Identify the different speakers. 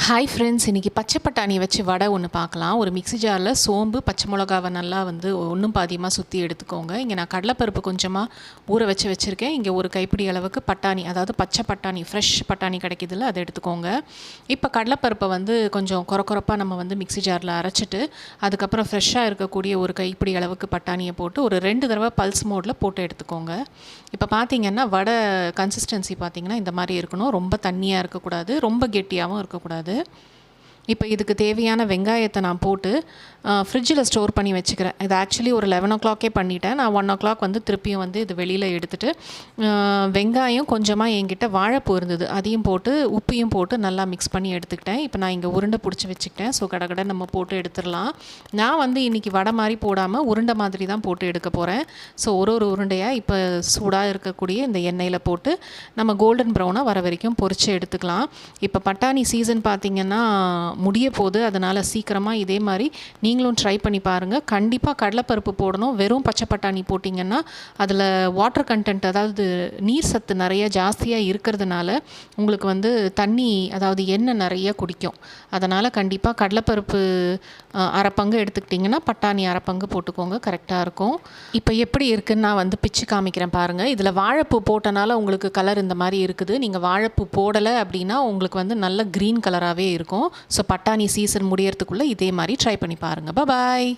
Speaker 1: Hi friends, இன்றைக்கி பச்சை பட்டாணி வச்சு வடை ஒன்று பார்க்கலாம். ஒரு மிக்ஸி ஜாரில் சோம்பு, பச்சை மிளகாவை நல்லா ஒன்றும் பாதியமாக சுற்றி எடுத்துக்கோங்க. இங்கே நான் கடலைப்பருப்பு கொஞ்சமாக ஊற வச்சுருக்கேன். இங்கே ஒரு கைப்பிடி அளவுக்கு பட்டாணி, அதாவது பச்சை பட்டாணி, ஃப்ரெஷ் பட்டாணி கிடைக்கிதுல்ல, அதை எடுத்துக்கோங்க. இப்போ கடலைப்பருப்பை கொஞ்சம் கொரப்பாக நம்ம மிக்ஸி ஜாரில் அரைச்சிட்டு, அதுக்கப்புறம் ஃப்ரெஷ்ஷாக இருக்கக்கூடிய ஒரு கைப்பிடி அளவுக்கு பட்டாணியை போட்டு ஒரு 2 தடவை பல்ஸ் மோடில் போட்டு எடுத்துக்கோங்க. இப்போ பார்த்தீங்கன்னா வடை கன்சிஸ்டன்சி பார்த்திங்கன்னா இந்த மாதிரி இருக்கணும். ரொம்ப தண்ணியாக இருக்கக்கூடாது, ரொம்ப கெட்டியாகவும் இருக்கக்கூடாது. இப்போ இதுக்கு தேவையான வெங்காயத்தை நான் போட்டு ஃப்ரிட்ஜில் ஸ்டோர் பண்ணி வச்சுக்கிறேன். இது ஆக்சுவலி ஒரு 11 o'clock பண்ணிட்டேன். நான் 1 o'clock திருப்பியும் இது வெளியில் எடுத்துகிட்டு, வெங்காயம் கொஞ்சமாக என்கிட்ட வாழைப்பூ இருந்தது, அதையும் போட்டு உப்பையும் போட்டு நல்லா மிக்ஸ் பண்ணி எடுத்துக்கிட்டேன். இப்போ நான் இங்கே உருண்டை பிடிச்சி வச்சுக்கிட்டேன். ஸோ கடை நம்ம போட்டு எடுத்துடலாம். நான் இன்றைக்கி வடை மாதிரி போடாமல் உருண்டை மாதிரி தான் போட்டு எடுக்க போகிறேன். ஸோ ஒரு உருண்டையாக இப்போ சூடாக இருக்கக்கூடிய இந்த எண்ணெயில் போட்டு நம்ம கோல்டன் ப்ரௌனாக வர வரைக்கும் பொரித்து எடுத்துக்கலாம். இப்போ பட்டாணி சீசன் பார்த்திங்கன்னா முடிய போகுது. அதனால் சீக்கிரமாக இதே மாதிரி நீங்களும் ட்ரை பண்ணி பாருங்கள். கண்டிப்பாக கடலைப்பருப்பு போடணும். வெறும் பச்சை பட்டாணி போட்டிங்கன்னா அதில் வாட்டர் கண்டென்ட், அதாவது நீர் சத்து நிறைய ஜாஸ்தியாக இருக்கிறதுனால உங்களுக்கு தண்ணி, அதாவது எண்ணெய் நிறைய குடிக்கும். அதனால் கண்டிப்பாக கடலைப்பருப்பு அரை பங்கு எடுத்துக்கிட்டிங்கன்னா பட்டாணி அரை பங்கு போட்டுக்கோங்க, கரெக்டாக இருக்கும். இப்போ எப்படி இருக்குன்னு நான் பிச்சு காமிக்கிறேன் பாருங்கள். இதில் வாழைப்பூ போட்டனால உங்களுக்கு கலர் இந்த மாதிரி இருக்குது. நீங்கள் வாழைப்பூ போடலை அப்படின்னா உங்களுக்கு நல்ல க்ரீன் கலராகவே இருக்கும். ஸோ பட்டாணி சீசன் முடியறதுக்குள்ளே இதே மாதிரி ட்ரை பண்ணி பாருங்கள். பாய்.